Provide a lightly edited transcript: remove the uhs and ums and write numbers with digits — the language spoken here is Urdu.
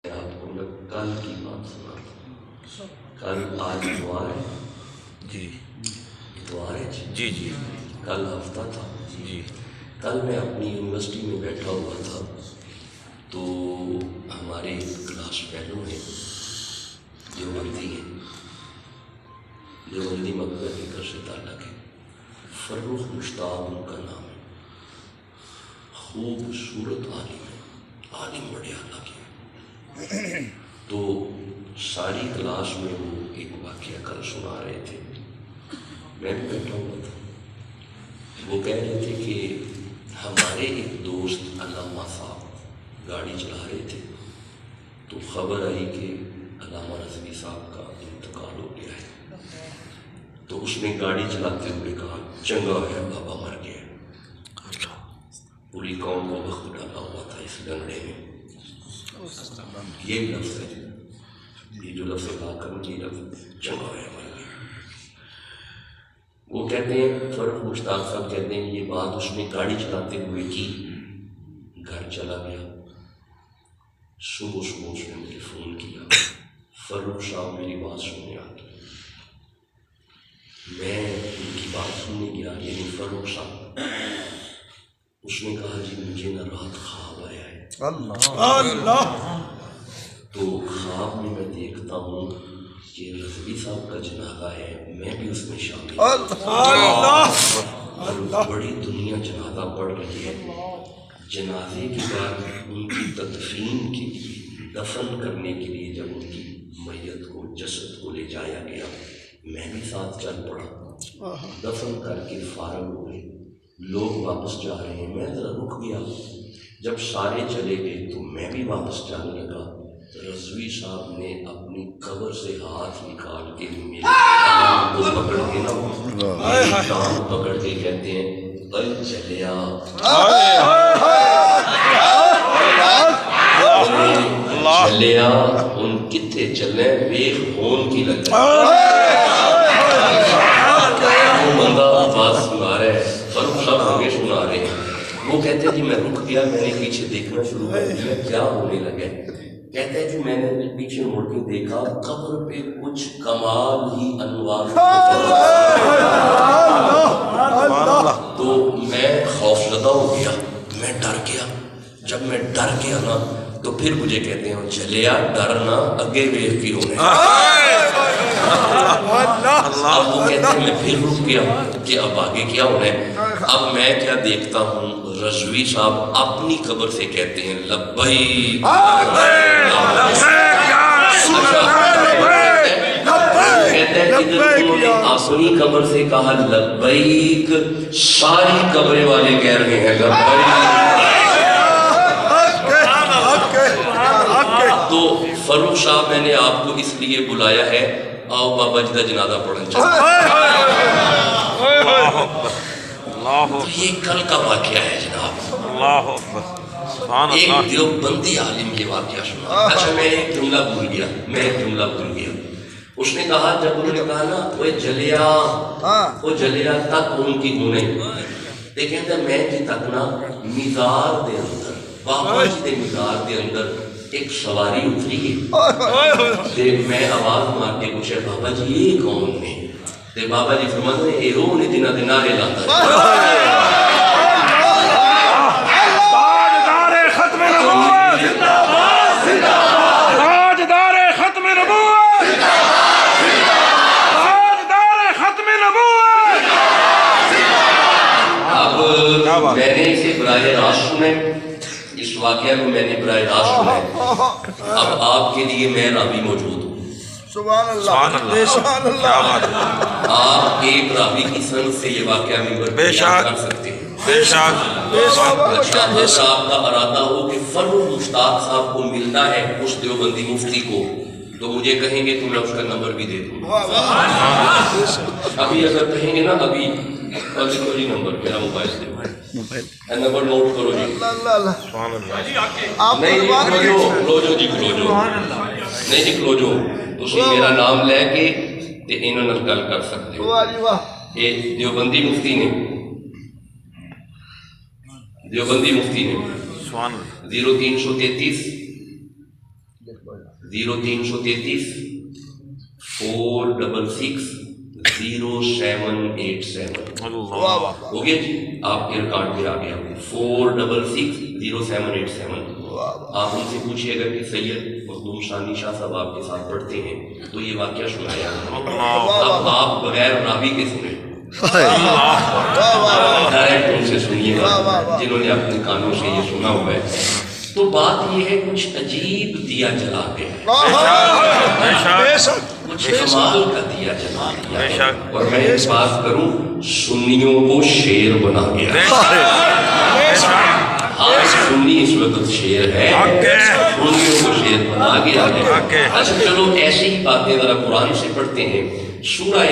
آپ کو میں کل کی بات سناتا ہوں. کل آج اتوار ہے جی اتوار ہے جی جی کل ہفتہ تھا. جی کل میں اپنی یونیورسٹی میں بیٹھا ہوا تھا تو ہمارے کلاس فیلو ہیں دیوبندی ہیں، دیوبندی مکتب کے گھر سے تعلق ہے. فروخ مشتاق ان کا نام ہے. خوبصورت عالم ہے، عالم بڑے اعلیٰ کے. تو ساری کلاس میں وہ ایک واقعہ کل سنا رہے تھے، میں بھی بیٹھا ہوا تھا. وہ کہہ رہے تھے کہ ہمارے ایک دوست علامہ صاحب گاڑی چلا رہے تھے تو خبر آئی کہ علامہ رضوی صاحب کا انتقال ہو گیا ہے. تو اس نے گاڑی چلاتے ہوئے کہا چنگا ہے بابا مر گیا. پوری قوم کو وقت ڈالا ہوا تھا اس لنگڑے میں. یہ لفظ ہے، یہ جو لفظ کہا کروں یہ لفظ چنگا ہے مر گیا. وہ کہتے ہیں فرق مشتاق صاحب کہتے ہیں یہ بات اس نے گاڑی چلاتے ہوئے کی. گھر چلا گیا. صبح صبح اس نے مجھے فون کیا، فروخ صاحب میری بات سننے آ گئی. میں ان کی بات سننے گیا، یعنی فروخ صاحب. اس نے کہا جی مجھے نہ رات خواب آیا ہے. اللہ تو خواب میں میں دیکھتا ہوں کہ رضوی صاحب کا جنازہ ہے، میں بھی اس میں شامل ہوں. بڑی دنیا جنازہ پڑھ رہی ہے. جنازے کے بعد ان کی تدفین کے لیے، دفن کرنے کے لیے جب ان کی میت کو، جسد کو لے جایا گیا، میں بھی ساتھ چل پڑا. دفن کر کے فارغ ہو گئے، لوگ واپس جا رہے ہیں، میں ذرا رک گیا. جب سارے چلے گئے تو میں بھی واپس جانے لگا. رضوی صاحب نے اپنی قبر سے ہاتھ نکال کے میری ٹانگ کو پکڑ کے نا، میری ٹانگ پکڑ کے کہتے ہیں بل چلیا چلیا ان کتے چلے ویخ ہون کی لگتا وہ بندہ آواز سنا رہا ہے، فروخ صاحب ہمیں سنا رہے ہیں. وہ کہتے ہیں جی میں رک گیا، میں نے پیچھے دیکھنا شروع کر دیا کیا ہونے لگے. کہتے ہیں کہ میں نے پیچھے مڑ کے دیکھا قبر پہ کچھ کمال ہی انوار. تو میں خوف زدہ ہو گیا، میں ڈر گیا. جب میں ڈر گیا نا تو پھر مجھے کہتے ہیں چلیا ڈرنا اگے ویخ کی ہونے. اب وہ کہتے ہیں میں پھر رک گیا کہ اب آگے کیا ہونا ہے. اب میں کیا دیکھتا ہوں، رضوی صاحب اپنی قبر سے کہتے ہیں لبیک. کہتے ہیں کہ جب انہوں نے اپنی قبر سے کہا لبیک، ساری قبریں والے کہہ رہے ہیں لبیک. تو فروخ صاحب میں نے آپ کو اس لیے بلایا ہے، آؤ بابا جی کا جنازہ پڑھنا چاہتا. تو یہ کل کا واقعہ ہے جناب. ایک دیوبندی عالم یہ واقعہ سنا. اچھا میں ایک جملہ بھول گیا. اس نے کہا جب انہوں نے کہا نا وہ جلیا تک ان کی ہونے دیکھیں تو میں جی تک نا مزار دے اندر، بابا جی دے مزار دے اندر ایک سواری اتری ہے. میں آواز مار کے پوچھا بابا جی یہ کون نے؟ تے بابا جی فرماتے ہیں اے روح نے دنہ دنارے لاتا ہے. تاجدار ختم نبوت، تاجدار ختم نبوت، تاجدار ختم نبوت. اب میں نے اسے براہ راست سنے، اس واقعہ کو میں نے براہ راست سنا. اب آپ کے لیے میں راوی موجود ہوں. سبحان اللہ، سبحان اللہ. آپ ایک راوی کی سند سے یہ واقعہ ممبر پر بیان کر سکتے ہیں. بے شک. اچھا اگر آپ کا ارادہ ہو کہ فروخ مشتاق صاحب کو ملنا ہے اس دیوبندی مفتی کو تو مجھے کہیں گے تو میں اس کا نمبر بھی دے دوں. ابھی اگر کہیں گے نا ابھی لکھو جی نمبر، میرا موبائل دے نمبر نوٹ کرو جی. نہیں جی کھلو جو تسی میرا نام لے کے تے انہوں نے گل کر سکتے ہو. یہ دیوبندی مفتی نے 0333 0333 466 0787 ہو گیا جی، آپ کے ریکارڈ پہ آ گیا 466 0787. آپ ان سے پوچھئے گا کہ سید مخدوم شانی شاہ صاحب آپ کے ساتھ پڑھتے ہیں تو یہ واقعہ سنایا. اب آپ بغیر راوی کے سنیں، ڈائریکٹ ان سے سنیے گا جنہوں نے اپنے کانوں سے یہ سنا ہوا ہے. تو بات یہ ہے کچھ عجیب دیا جلا کے کچھ کمال کا دیا جلا دیا، اور میں اس بات کروں سنیوں کو شیر بنا گیا. ہاں سنی اس وقت شیر ہے، سنیوں کو شیر بنا گیا ہے. اچھا چلو ایسی ہی باتیں ذرا قرآن سے پڑھتے ہیں. سورہ